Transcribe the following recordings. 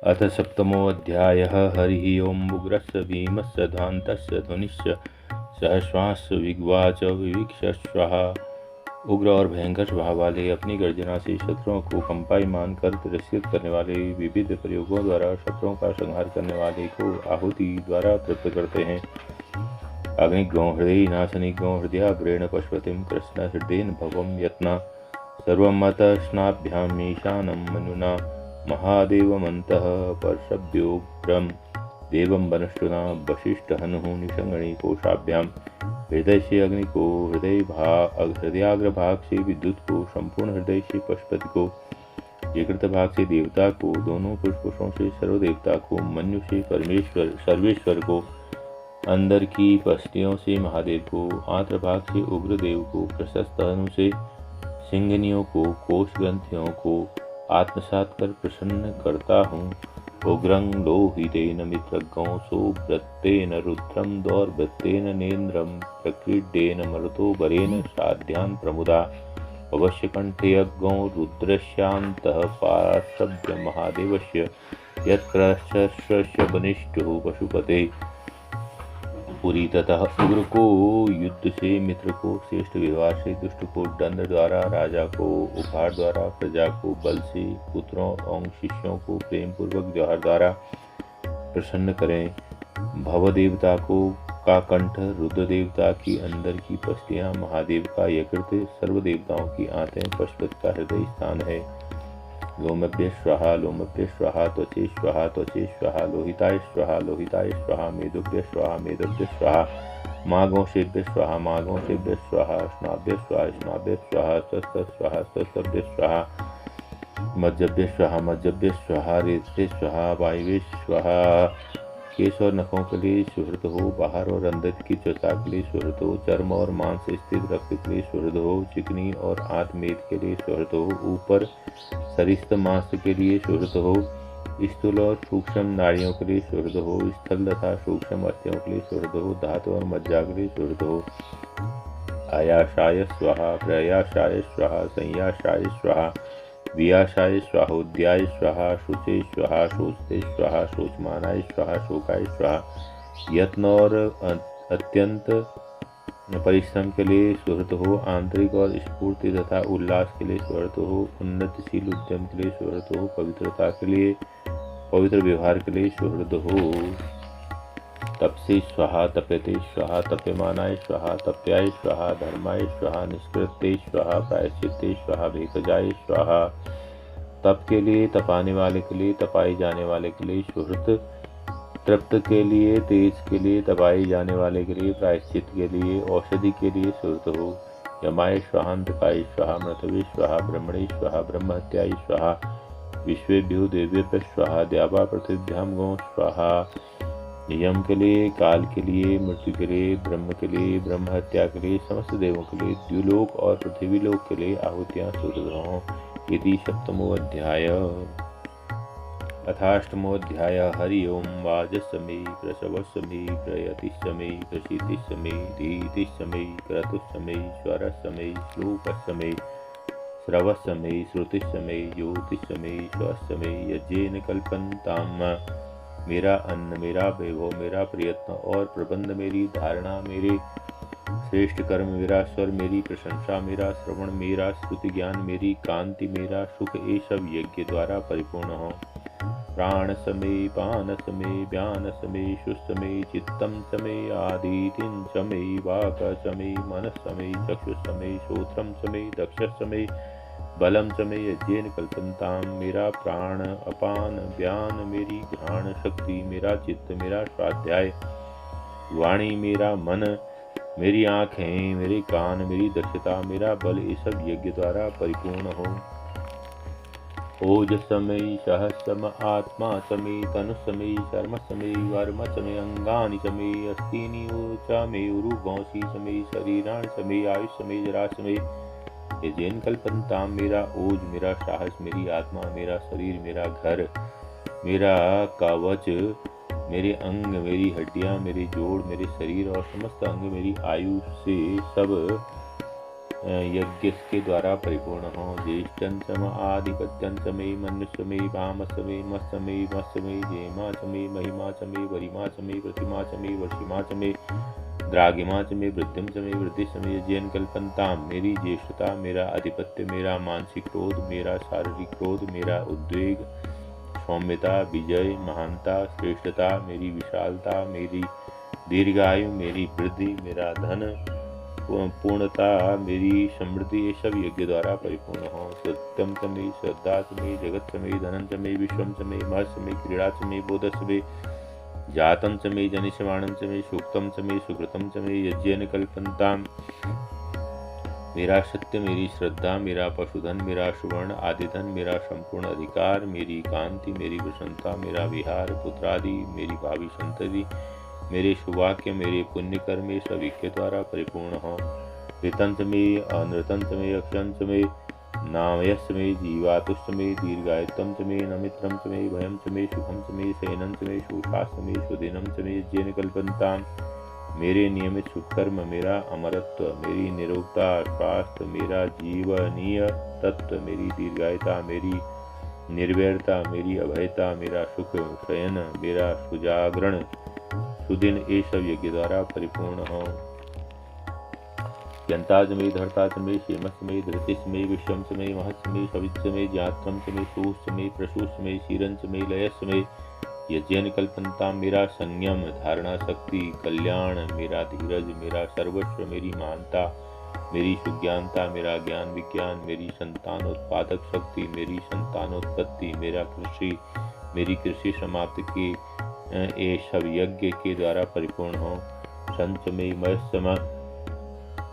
अथ सप्तमोऽध्यायः। हरिः ओम्। उग्रस्य भीमस्य ध्वान्तस्य ध्वनिश्च सहश्वास विग्वाच विवीक्षश्वः। उग्र और भयंकर स्वभाव वाले अपनी गर्जना से शत्रुओं को कंपायमान कर तिरस्कृत करने वाले, विविध प्रयोगों द्वारा शत्रुओं का संहार करने वाले को आहुति द्वारा तृप्त करते हैं। अग्निगो हृदय नाशनिगो हृदयाग्रेण पशुपतिं कृष्ण हृदयेन भवं यत्न सर्वमतस्नाभ्याम् ईशानं मनुना महादेवमन्तः परशब्दोग्रं देवं वनष्टुना वसिष्ठहनुः निषङ्गणे कोशाभ्यां हृदय से अग्नि को, हृदयाग्रभाग से विद्युत को, संपूर्ण हृदय से पशुपति को, विकृत भाग से देवता को, दोनों पुष्पों से सर्वदेवता को, मन्यु से परमेश्वर सर्वेश्वर को, अंदर की पस्तियों से महादेव को, आंत्रभाग से उग्रदेव को, प्रशस्त हनु से सिंगनियों को, कोश ग्रंथियों को आत्मसात कर प्रसन्न करता हूँ। उग्रं लोहितेन मित्रगं सुव्रतेन रुद्रं दौर्भृतेन नेन्द्रं प्रक्रीडेन मरुतो वरेण साध्यान् प्रमुदा अवश्यकण्ठयज्ञं रुद्रस्यान्तः पार्श्वभ्य महादेवस्य यत्क्रशस्य बनिष्ठुः पशुपते पुरी। ततः उग्र को युद्ध से, मित्र को श्रेष्ठ व्यवहार से, दुष्ट को दंड द्वारा, राजा को उपहार द्वारा, प्रजा को बल से, पुत्रों और शिष्यों को प्रेम पूर्वक व्यवहार द्वारा प्रसन्न करें। भव देवता को का कंठ, रुद्र देवता की अंदर की पस्तियां, महादेव का यकृत, सर्व देवताओं की आंतें, पशुपति का हृदय स्थान है। लोमभ्य स्वाहा लोमभ्य स्वाहा त्वचे स्वाहा त्वचे स्वाहा लोहिताय स्वाहा लोहिताय स्वाहा मेदुभ्य स्वाहा मेदुभ्य स्वाहा मागोषेभ्य स्वाहा मागोषेभ्य स्वाहा स्नाभ्य स्वाहा स्नाभ्य स्वाहा स्वस्थ स्वाहा स्वस्तभ्य स्वाहा मज्जभ्य स्वाहा मज्जभ्य स्वाहा रेत्रे स्वाहा वायवे स्वाहा। केश और नखों के लिए सुहृद हो, बाहर और अंदर की त्वचा के लिए सुहृद हो, चर्म और मांस से स्थित रक्त के लिए सुहृद हो, चिकनी और आंत मेद के लिए सुहृद हो, ऊपर सरिस्त मांस के लिए सुहृद हो, स्थूल और सूक्ष्म नाड़ियों के लिए सुहृद हो, स्थल तथा सूक्ष्म अस्थियों के लिए सुहृद हो, धातु और मज्जा के लिए सुहृद हो। आयाशाय स्वाहा प्रयाशाय स्वाहा संयाशाय स्वाहा वियाशाय स्वाहोद्याय स्वाहा शुचे स्वाहा शोचते स्वाहा शोचमानाय स्वाहा शोकाय स्वाहा। यत्न और अत्यंत परिश्रम के लिए सुहृद हो, आंतरिक और स्फूर्ति तथा उल्लास के लिए सुहृद हो, उन्नतिशील उद्यम के लिए सुहृद हो, पवित्रता के लिए, पवित्र व्यवहार के लिए सुहृद हो। तपसे स्वाहा तप्यते स्वाहा तप्यमानाय स्वाहा तप्याय स्वाहा धर्माय स्वाहा निष्कृते स्वाहा प्रायश्चित्ते स्वाहा भेकजाय स्वाहा। तप के लिए, तपाने वाले के लिए, तपाए जाने वाले के लिए सुहृद, तृप्त के लिए, तेज के लिए, तपाए जाने वाले के लिए, प्रायश्चित के लिए, औषधि के लिए सुहृद हो। यमाय स्वाहांतकाय स्वाहा मृतवे स्वाहा ब्रह्मणे स्वाहा ब्रह्महत्याय स्वाहा विश्वेभ्यो देवेभ्य स्वाहा द्यावा पृथिव्याम गो स्वाहा। यम के लिए, काल के लिए, मृत्यु के लिए, ब्रह्म के लिए, ब्रह्म हत्या के लिए, समस्त देवों के लिए, द्युलोक और पृथ्वीलोक के लिए आहुतियां सुहृद हों। इति सप्तमोऽध्याय। अथाष्टमोऽध्याय। हरि ओम। वाजस्समे प्रसवस्समे प्रयतिस्समे प्रशीतिस्समे धीतिस्समे क्रतुस्समे स्वरस्समे श्लोकस्समे श्रवस्समे श्रुतिस्समे ज्योतिस्समे स्वस्समे यज्ञेन कल्पन्ताम्। मेरा अन्न, मेरा वैभव, मेरा प्रयत्न और प्रबंध, मेरी धारणा, मेरे श्रेष्ठ कर्म, मेरा स्वर, मेरी प्रशंसा, मेरा श्रवण, मेरा श्रुति ज्ञान, मेरी कांति, मेरा सुख, ये सब यज्ञ द्वारा परिपूर्ण हो। प्राण समय, पान समय, व्यान समय, सुसमय, चित्तम समय, आदितिं समय, वाक समय, मन समय, चक्षु समय, श्रोत्रम समय, दक्ष समय, बलम समय यज्ञेन कल्पन्ताम। मेरा प्राण, अपान, व्यान, मेरी घ्राण शक्ति, मेरा चित्त, मेरा स्वाध्याय, वाणी, मेरा मन, मेरी आँखें, मेरे कान, मेरी दक्षता, मेरा बल, ये सब यज्ञ द्वारा परिपूर्ण हो। ओज समय, सहस्रम, आत्मा समय, तनु समय, शर्म समय, वर्म समय, अंगानि समय, अस्तीनि ऊर्जा में, उरुगौसी समय, शरीराण समय, आयुष समय, जरा समय यज्ञेन कल्पन्ताम। मेरा ओज, मेरा साहस, मेरी आत्मा, मेरा शरीर, मेरा घर, मेरा कवच, मेरे अंग, मेरी हड्डियां, मेरे जोड़, मेरे शरीर और समस्त अंग, मेरी आयु से सब यज्ञ के द्वारा परिपूर्ण हो। ज्येष्ठं च म आधिपत्यं च मे मनुष्य मे वाम च मे मत्स्य मे मत्स्य मे जेमा च मे महिमा च मे वरिमा च मे प्रतिमा च मे वर्षिमा च मे द्रागिमा च मे वृद्धिम च मे वृद्धि च मे यज्ञेन कल्पन्ताम। मेरी ज्येष्ठता, मेरा आधिपत्य, मेरा मानसिक क्रोध, मेरा शारीरिक क्रोध, मेरा उद्वेग, सौम्यता, विजय, महानता, श्रेष्ठता, मेरी विशालता, मेरी दीर्घायु, मेरी वृद्धि, मेरा धन पूर्णता, मेरी समृद्धि, ये सब यज्ञ द्वारा परिपूर्ण हो। सत्यम च मे, श्रद्धा च मे, जगत च मे, धनं च मे, विश्वम च मे, महत् च मे, क्रीड़ा च मे, बोध च मे, जातं च मे, जनिष्यमाणं च मे, सूक्तं च मे, सुकृतं च मे, यज्ञेन कल्पन्ताम्। मेरा सत्य, मेरी श्रद्धा, मेरा पशुधन, मेरा सुवर्ण आदि धन, मेरा संपूर्ण अधिकार, मेरी कांति, मेरी प्रसन्नता, मेरा विहार, पुत्रादि, मेरी भावी संतति, मेरे शुभाक्य, मेरे पुण्य कर्म, ये सब के द्वारा परिपूर्ण हो। ऋतंच में, अनृतंच में, अक्षंच में, नामयस् में, जीवातुष्ट में, दीर्घायुतम च में, नमित्रम च में, भयम च में, सुखम च में, शयनम च में, सुशास्त्र में, सुदिनम च में, जेन कल्पन्ताम। मेरे नियमित शुभकर्म, मेरा अमरत्व, मेरी निरोगता, स्वास्थ्य, मेरा जीवनीय तत्व, मेरी दीर्घायता, मेरी निर्वैरता, मेरी अभयता, मेरा सुख शयन, मेरा सुजागरण, सुदिन, ये सब यज्ञ द्वारा परिपूर्ण हो। यंताज में, धरताज में, क्षेमस में, धृतिस में, विश्वम में, महस में, सविच में, ज्ञात्रम में, सूस में, प्रसूस में, शीरंच में, लयस में, यज्ञेन कल्पन्ता। मेरा संयम, धारणा शक्ति, कल्याण, मेरा धीरज, मेरा सर्वस्व, मेरी महानता, मेरी सुज्ञानता, मेरा ज्ञान विज्ञान, मेरी संतानोत्पादक शक्ति, मेरी संतानोत्पत्ति, मेरा कृषि, मेरी कृषि समाप्ति की, ये सब यज्ञ के द्वारा परिपूर्ण हो। संच में, मयस्म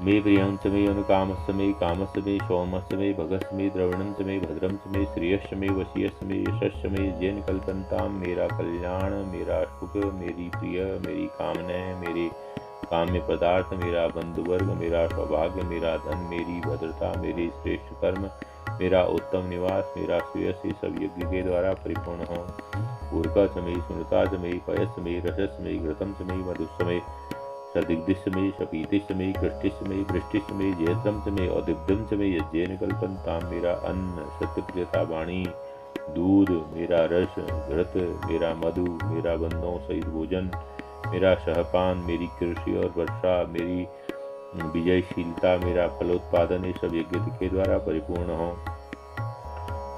में, प्रियं च मे, अनुकामस् में, कामस् में, सौमस् में, भगस् में, द्रवणं च में, भद्रं च में, श्रेयस् में, वशीयस् में, यशस् में, जेन कल्पन्ताम। मेरा कल्याण, मेरा सुख, मेरी प्रिय, मेरी कामनाएं, मेरे काम्य पदार्थ, मेरा बंधुवर्ग, मेरा सौभाग्य, मेरा धन, मेरी भद्रता, मेरे श्रेष्ठ कर्म, मेरा उत्तम निवास, मेरा श्रेयस, ये सब यज्ञ के द्वारा परिपूर्ण हो। ऊर्का च मे, सुनता च मे, पयस् में, रसस् में, घृतं च मे, मधुस् में, सदिग्दिश में, शपीतिश में, कृष्टिश में, वृष्टिश में, जयत्रम च में, औदिब्दम च में, यज्ञेन कल्पन्ताम। मेरा अन्न, सत्यप्रियता वाणी, दूध, मेरा रस, घृत, मेरा मधु, मेरा बंधों सहित भोजन, मेरा सहपान, मेरी कृषि और वर्षा, मेरी विजयशीलता, मेरा फलोत्पादन, ये सब यज्ञ के द्वारा परिपूर्ण हो।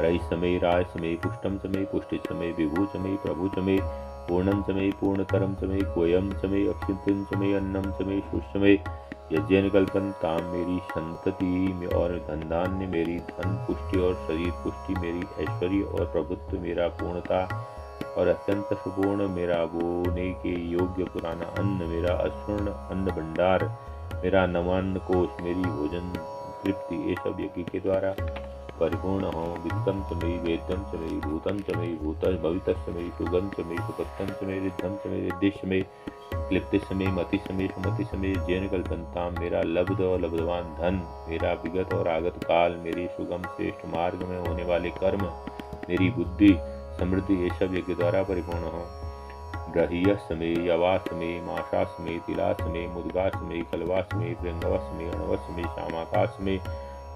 रई समय, राय समय, पुष्टम समय, पुष्टि समय, विभू समय, प्रभु समय, पूर्णम समय, पूर्णतरम समय, कोयम समय, अक्षितम समय, अन्नम समय, सुषमय, यज्ञेन कल्पन्ताम। मेरी संतति और धन धान्य, मेरी धन पुष्टि और शरीर पुष्टि, मेरी ऐश्वर्य और प्रभुत्व, मेरा पूर्णता और अत्यंत सुपूर्ण, मेरा बोने के योग्य पुराना अन्न, मेरा अपूर्ण अन्न भंडार, मेरा नवान्न कोश, मेरी भोजन तृप्ति, ये सब यज्ञ के द्वारा परिपूर्ण हो। वित्तम च मे, वेद्यम च मे, भूतं च मे, भूत भवितः च मे, सुगम च मे, सुपथ्यम च मे, रिद्धम च मे, रिद्धिश मे, क्लिप्तिश मे, मतिश मे, सुमतिश मे, जैन कल्पन्ताम। मेरा लब्ध और लब्धवान धन, मेरा विगत और आगत काल, मेरे सुगम श्रेष्ठ मार्ग में होने वाले कर्म, मेरी बुद्धि समृद्धि, ये सब यज्ञ द्वारा परिपूर्ण हो। ग्रहीयस में, यवास में, माशास में, तिलास में, मुदगास में, कलवास में, प्रियंगवस में, अणवस में, श्यामाकाश में,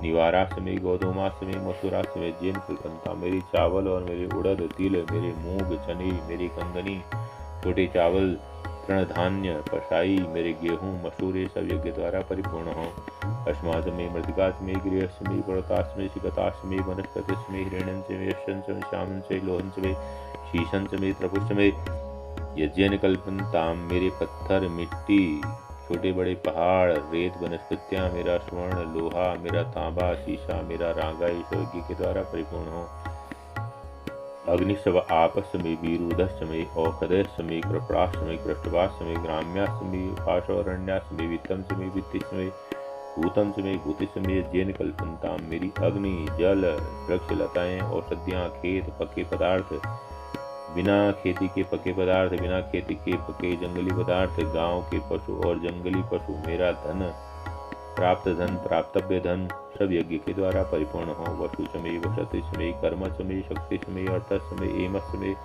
निवारास में, गौधूमास में, मसूरास में, जैन कल्पन्ता। मेरी चावल और मेरे उड़द, तिल, मेरे मूंग, चने, मेरी कंगनी, छोटे चावल, तृण धान्य, पशाई, मेरे गेहूं, मसूर, ये सब यज्ञ द्वारा परिपूर्ण हो। अस्मात् में, मृतिकास में, गृहस् में, पर्वतास में, शिकतास में, वनस्पतिस में, हिरण्यंच में, यशंच में, श्यामंच में, लोहंच में, शीशंच में, त्रपुष्ट में, यज्ञेन कल्पन्ताम। मेरे पत्थर, मिट्टी, छोटे बड़े पहाड़, रेत, वनस्पतियां, मेरा स्वर्ण, लोहा, मेरा तांबा, शीशा, मेरा रांगा, ये सब यज्ञ के द्वारा परिपूर्ण हो। अग्निशव आपस में, वीरुदश में, औषधस में, कृपणाश में, कृष्टवास में, ग्राम्यास में, पाशवरण्यास में, वित्तम में, वित्तिश में, भूतम में, भूतिश में, जैन कल्पन्ताम। मेरी अग्नि, जल, वृक्ष, लताएं, औषधियां, खेत, पक्के पदार्थ, बिना खेती के पके पदार्थ, बिना खेती के पके जंगली पदार्थ, गांव के पशु और जंगली पशु, मेरा धन, प्राप्त धन, प्राप्तव्य धन, सब यज्ञ के द्वारा परिपूर्ण हो। वसु समय, वसति समय, कर्म समय, शक्ति समय, अर्थ समय, एम समय,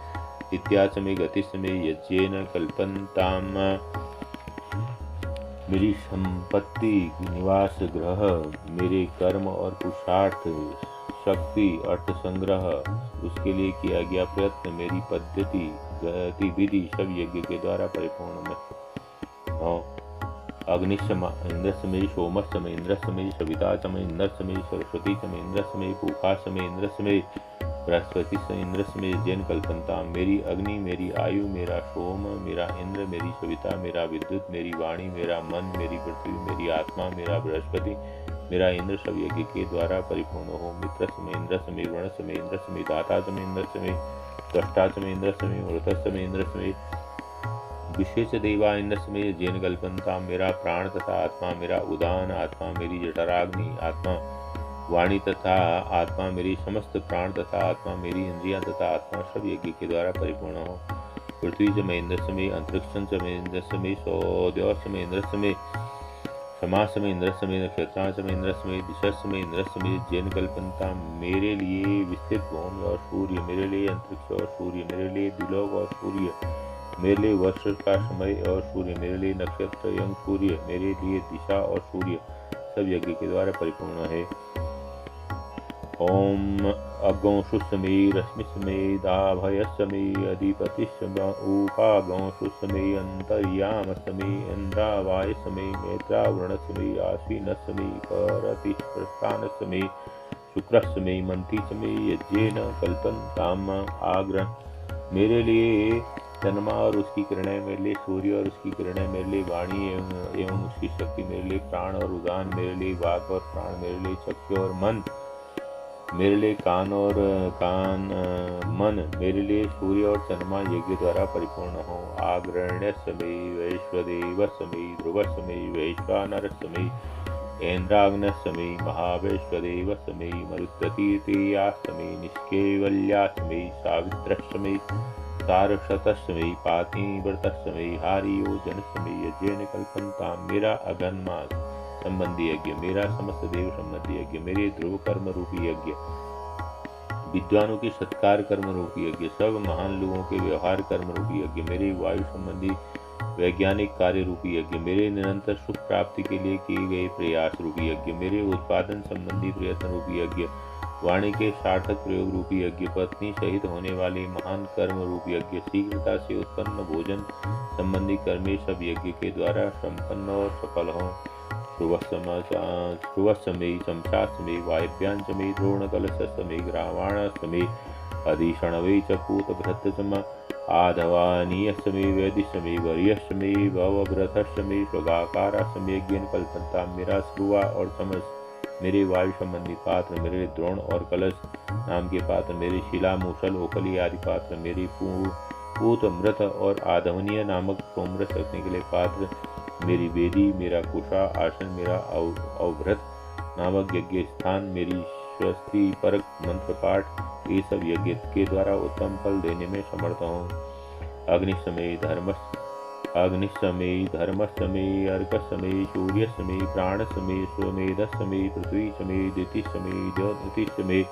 इत्यादि समय, गति समय, यज्ञेन कल्पन्ताम। मेरी संपत्ति, निवास गृह, मेरे कर्म और पुरुषार्थ, शक्ति, अर्थ संग्रह, उसके लिए किया गया प्रयत्न, मेरी पद्धति, गतिविधि सब यज्ञ के द्वारा परिपूर्ण में। अग्निशम इंद्रसमे, सोमसमे, इंद्रसमे, सवितासमे, इंद्रसमे, सरस्वतीसमे, इंद्रसमे, पूखासमे, इंद्रसमे, बृहस्पति से इंद्रसमे, जैन कल्पनता। मेरी अग्नि, मेरी आयु, मेरा सोम, मेरा इंद्र, मेरी सविता, मेरा विद्युत, मेरी वाणी, मेरा मन, मेरी पृथ्वी, मेरी आत्मा, मेरा बृहस्पति, मेरा इंद्र सब यज्ञ के द्वारा परिपूर्ण हो। मित्र समय इंद्र समय, वर्ण समय इंद्र समय, दाता समय इंद्र समय, दष्टा समय इंद्र समय, वृत समय इंद्र समय, विशेष देवा इंद्र समय, जैन कल्पनता। मेरा प्राण तथा आत्मा, मेरा उदान आत्मा, मेरी जठराग्नि आत्मा, वाणी तथा आत्मा, मेरी समस्त प्राण तथा आत्मा, मेरी इंद्रियां तथा आत्मा सब यज्ञ के द्वारा परिपूर्ण हो। पृथ्वी समय इंद्र समय, अंतरिक्षण समय इंद्र समय, सौद्योर समय इंद्र समय, समाज समय इंद्र समय, नक्षत्रां समय इंद्र समय, दिशा समय इंद्र समय, जैन कल्पनता। मेरे लिए विस्तृत भूमि और सूर्य, मेरे लिए अंतरिक्ष और सूर्य, मेरे लिए दिलोक और सूर्य, मेरे लिए वर्ष का समय और सूर्य, मेरे लिए नक्षत्र एवं सूर्य, मेरे लिए दिशा और सूर्य सब यज्ञ के द्वारा परिपूर्ण है। ओम अगौंशुसमे, रश्मिसमे, दाभयसमे, अधिपतिसमे, उपागौंशुसमे, अंतर्यामसमे, इंद्रावायसमे, मैत्रावृणसमे, आश्विनसमे, परतिप्रस्थानसमे, शुक्रसमे, मंथिसमे, यज्ञेन कल्पन्ताम आग्रह। मेरे लिए चंद्रमा और उसकी किरणें, मेरे लिए सूर्य और उसकी किरणें, मेरे लिए वाणी एवं उसकी शक्ति, मेरे लिए प्राण और उदान, मेरे लिए वाक और प्राण, मेरे लिए चक्षु और मन, मेरे लिए कान और मन, मेरे लिए सूर्य और चंद्रमा यज्ञ द्वारा परिपूर्ण हो। आग्रण्य समय, वैश्वदेव समय, ध्रुव समय, वैश्वानर समय, ऐन्द्राग्न समय, महावैश्वदेव समय, मरुत्तीर्थिया समय, निष्केवल्या समय, सावित्र समय, सारस्वत समय, पातिव्रत समय, हारियोजन समय, यज्ञ कल्पनता। मेरा अगन मास संबंधी यज्ञ, मेरा समस्त देव संबंधी यज्ञ, मेरे ध्रुव कर्म रूपी यज्ञ, विद्वानों के सत्कार कर्म रूपी यज्ञ, सब महान लोगों के व्यवहार कर्म रूपी यज्ञ, मेरे वायु संबंधी वैज्ञानिक कार्य रूपी यज्ञ, मेरे निरंतर सुख प्राप्ति के लिए किए गए प्रयास रूपी यज्ञ, मेरे उत्पादन संबंधी प्रयत्न रूपी यज्ञ, वाणी के सार्थक प्रयोग रूपी यज्ञ, पत्नी सहित होने वाले महान कर्म रूपी यज्ञ, शीघ्रता से उत्पन्न भोजन संबंधी कर्म सब यज्ञ के द्वारा संपन्न और सफल हो। ध्रुवसमयी, शमशासमयी, वायव्यांचमयी, द्रोणकलशसमयी, ग्रावाणसमयी, अधिषणवे च पूतभृतसम, आधवानीयसमयी, वैदिशमयी, वर्यसमयी, भवभ्रतसमयी, स्वगाकारसमयी, ज्ञान कल्पनता। मेरा श्रुवा और चमस, मेरे वायु संबंधी पात्र, मेरे द्रोण और कलश नाम के पात्र, मेरे शिला, मूसल, ओखली आदि पात्र, मेरी पूत, मृत और आधवनीय नामक सोमरस रखने के लिए पात्र, मेरी वेदी, मेरा कुशा आसन, मेरा अवभृत नामक यज्ञ स्थान, मेरी स्वस्ति परक मंत्र पाठ, ये सब यज्ञ के द्वारा उत्तम फल देने में समर्थ हूँ। अग्निशमय, धर्मसमय, अर्कसमय, सूर्यसमय, प्राणसमय, स्वमेधसमय, पृथ्वीसमय, दितिसमय, ज्योतिषमय,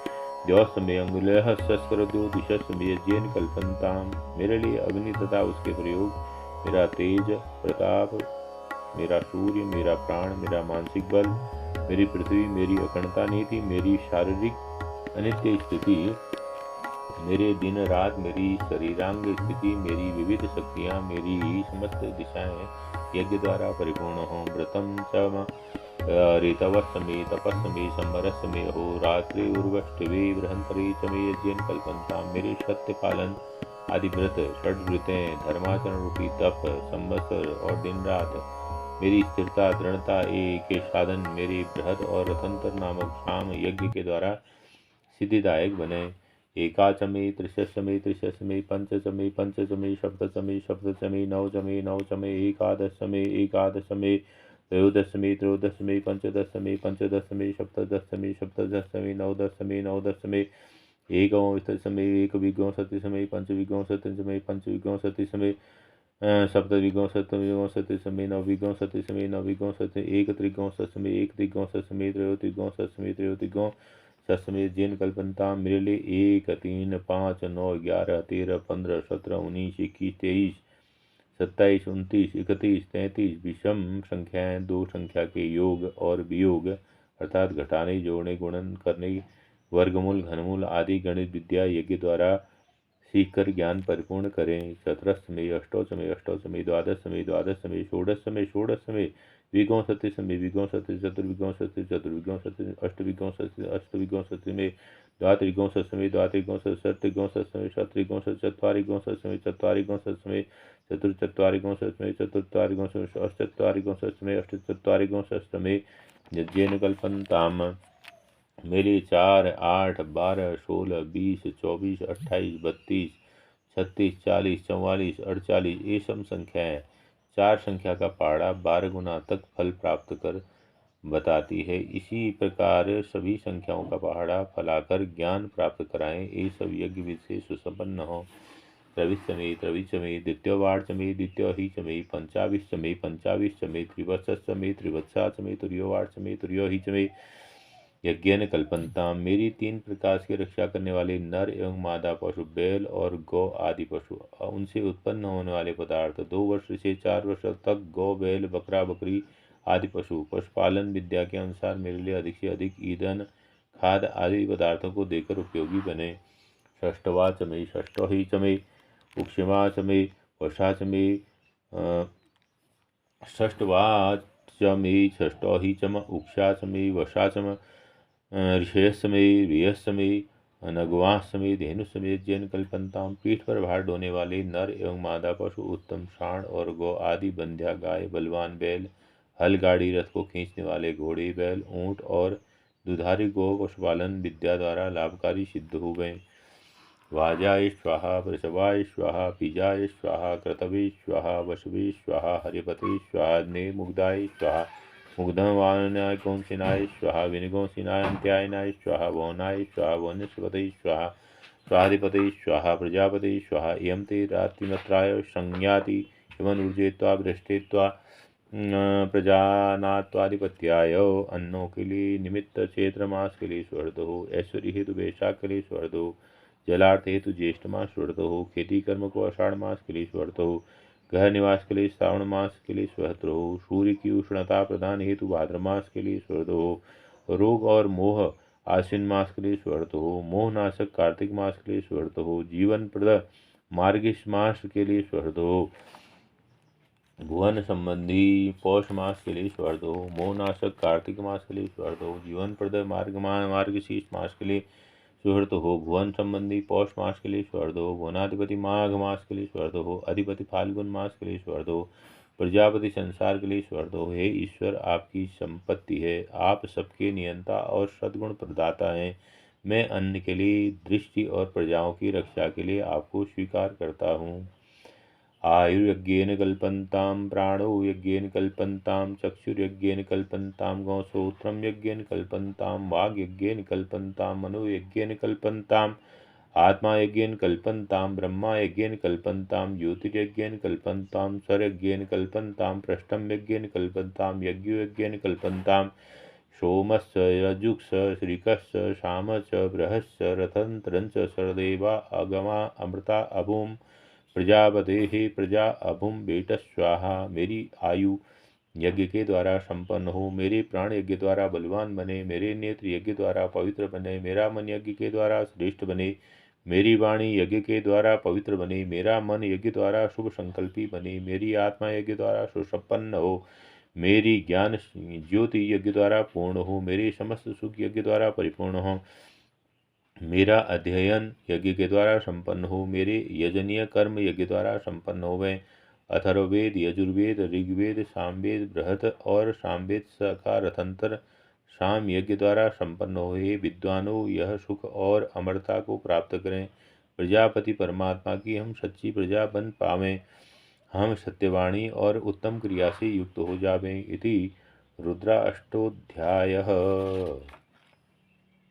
द्योसमय, अंगुलः शस्त्रद्यो दिशसमय, जैन कल्पनताम। मेरे लिए अग्नि तथा उसके प्रयोग, मेरा तेज प्रताप, मेरा सूर्य, मेरा प्राण, मेरा मानसिक बल, मेरी पृथ्वी, मेरी अखंडता नीति, मेरी शारीरिक अनित्य स्थिति, मेरे दिन रात, मेरी शरीरांग स्थिति, मेरी विविध शक्तियाँ, मेरी समस्त दिशाएं यज्ञ द्वारा परिपूर्ण हों। व्रतम च ऋतवसमे, तपस्समे, संवरसमे, हो रात्रि उर्वष्टवे, बृहंतरे चमे, यज्ञ कल्पनता। मेरे सत्य पालन आदि व्रत, षड्व्रतें, धर्माचरण रूपी तप, संवत्सर और दिन रात, मेरी स्थिरता, दृढ़ता के साधन, मेरे बृहद और रतंत्र नामक शाम यज्ञ के द्वारा सिद्धिदायक बने। एकाचमे, त्रिशमे, पंचचमे, सप्तचमे, नवचमे, एकादशमे, त्रयोदशमे, पंचदशमे, सप्तदशमे, नवदशमे, एकविंशतिसमे, एकविंशतिसमे, पंचविंशतिसमे, सप्तविंशतिसमे, नवविंशतिसमे, एकत्रिंशत्समे, त्रयोत्रिंशत्समे, जैन कल्पनता। मेरे लिए 1, 3, 5, 9, 11, 13, 15, 17, 19, 21, 23 27, 29, 31, 33 विषम संख्याएं 2 संख्या के योग और वियोग अर्थात घटाने, जोड़ने, गुणन करने, वर्गमूल, घनमूल आदि गणित विद्या यज्ञ द्वारा सीखकर ज्ञान परिपूर्ण करें। चतुरस्रमे, अष्टोत्समे, अष्टोत्समे, द्वादशमे, द्वादशमे, षोडशमे, षोडशमे, विंशतिसमे, विंशति, चतुर्विंशति, चतुर्विंशति, अष्टविंशति, अष्टविंशतिमे, द्वात्रिंशत्समे, द्वात्रिंशत्, षट्त्रिंशत्समे, षट्त्रिंशत्, चत्वारिंशत्समे, चत्वारिंशत्समे, चतुश्चत्वारिंशत्समे, चतुश्चत्वारिंशत्, अष्टचत्वारिंशत्समे, अष्टचत्वारिंशत्समे, यज्ञेन कल्पन्ताम्। मेरे 4, 8, 12, 16, 20, 24, 28, 32, 36, 40, 44, 48 ये सम संख्याएं 4 संख्या का पहाड़ा 12 गुना तक फल प्राप्त कर बताती है। इसी प्रकार सभी संख्याओं का पहाड़ा फलाकर ज्ञान प्राप्त कराएं। ये सब यज्ञ विधि से सुसंपन्न हो। त्रविशमे, त्रविशमे, द्वितीयवार्चमे, द्वितीयहिचमे, पंचाविशमे, पंचाविशमे, त्रिवत्समे, त्रिवत्साचमे, तुर्योवार्चमे, तुर्योहिचमे, यज्ञेन कल्पन्ताम। मेरी 3 प्रकाश की रक्षा करने वाले नर एवं मादा पशु, बैल और गौ आदि पशु, उनसे उत्पन्न होने वाले पदार्थ, 2 वर्ष से 4 वर्ष तक गौ, बैल, बकरा, बकरी आदि पशु, पशुपालन विद्या के अनुसार मेरे लिए अधिक से अधिक ईंधन, खाद आदि पदार्थों को देकर उपयोगी बने। षष्ठवाचमे, षष्ठहिचमे, उक्षिमाचमे, वशाचमे, षष्ठवाचमे, षष्ठहिचम, उक्षाचमे, वशाचम, ऋषयस्मे, रियस्मे, नगवास्मे, धेनुस्मे, यज्ञेन कल्पन्ताम। पीठ पर भार ढोने वाले नर एवं मादा पशु, उत्तम सांड और गौ आदि, बंध्या गाय, बलवान बैल, हल गाड़ी रथ को खींचने वाले घोड़े, बैल, ऊंट और दुधारी गौ पशुपालन विद्या द्वारा लाभकारी सिद्ध हो गए। वाजाय स्वाहा, वृषभाय स्वाहा, बीजाय स्वाहा, क्रतवे स्वाहा, वशवे स्वाहा, हरिपते स्वाहा, ने मुग्धाय स्वाहा, मुग्धवानाय कौंसिनाय स्वाहा, विनिगौसिनाय अंत्यायनाय स्वाहा, वौनाय स्वाहा, वनस्पते स्वाहा, स्वाधिपते स्वाहा, प्रजापते स्वाहा। इयं ते रात्रिमत्राय संज्ञाति इमन ऊर्जेत्वा भ्रष्टेत्वा प्रजानात्वाधिपत्याय। अन्नों के लिए निमित्त, क्षेत्र मास के लिए स्वर्द हो, ऐश्वर्य हेतु वैशाख के लिए स्वर्द हो, जलार्थ हेतु ज्येष्ठ मास स्वर्द हो, खेती कर्म को आषाढ़ मास के लिए स्वर्द हो, गृह निवास के लिए श्रावण मास के लिए स्वर्द हो, सूर्य की उष्णता प्रदान हेतु भाद्र मास के लिए स्वर्द हो, रोग और मोह आश्विन मास के लिए स्वर्द हो, मोहनाशक कार्तिक मास के लिए स्वर्द हो, जीवन प्रद मार्गशीर्ष मास के लिए स्वर्द हो, भुवन संबंधी पौष मास के लिए स्वर्द हो, मोहनाशक कार्तिक मास के लिए स्वर्द हो, जीवन प्रद मार्गशीर्ष मास के लिए स्वर्द हो, भुवन संबंधी पौष मास के लिए स्वर्द हो, भुवनाधिपति माघ मास के लिए स्वर्द हो, अधिपति फाल्गुन मास के लिए स्वर्द हो, प्रजापति संसार के लिए स्वर्द हो। हे ईश्वर, आपकी संपत्ति है, आप सबके नियंता और सद्गुण प्रदाता हैं। मैं अन्न के लिए, दृष्टि और प्रजाओं की रक्षा के लिए आपको स्वीकार करता हूँ। आयुर्यज्ञेन कल्पन्तां, प्राणो यज्ञेन कल्पन्तां, चक्षुर्यज्ञेन कल्पन्तां, गौश्रोत्रं यज्ञेन कल्पन्तां, वाग्यज्ञेन कल्पन्तां, मनोयज्ञेन कल्पन्तां, आत्मा यज्ञेन कल्पन्तां, ब्रह्मा यज्ञेन कल्पन्तां, ज्योतिर्यज्ञेन कल्पन्तां, स्वरयज्ञेन कल्पन्तां, पृष्ठं यज्ञेन कल्पन्तां, यज्ञोयज्ञेन कल्पन्तां, सोमश्च, रजुश्च, श्रीकश्च, शामश्च, बृहश्च, रथन्त्रञ्च, सरदेवा, अगमा, अमृता, अभूम, प्रजापते हे प्रजा अभुम बेट स्वाहा। मेरी आयु यज्ञ के द्वारा संपन्न हो, मेरे प्राण यज्ञ द्वारा बलवान बने, मेरे नेत्र यज्ञ द्वारा पवित्र बने, मेरा मन यज्ञ के द्वारा श्रेष्ठ बने, मेरी वाणी यज्ञ के द्वारा पवित्र बने, मेरा मन यज्ञ द्वारा शुभ संकल्पी बने, मेरी आत्मा यज्ञ द्वारा सुसंपन्न हो, मेरी ज्ञान ज्योति यज्ञ द्वारा पूर्ण हो, मेरे समस्त सुख यज्ञ द्वारा परिपूर्ण हो, मेरा अध्ययन यज्ञ के द्वारा संपन्न हो, मेरे यजनीय कर्म यज्ञ द्वारा संपन्न हो गए। अथर्ववेद, यजुर्वेद, ऋग्वेद, सामवेद, बृहत और सामवेद का रथंतर शाम यज्ञ द्वारा संपन्न हुए। विद्वानों, यह सुख और अमरता को प्राप्त करें। प्रजापति परमात्मा की हम सच्ची प्रजा बन पावें, हम सत्यवाणी और उत्तम क्रिया से युक्त हो जावें। इति रुद्राष्टोध्यायः।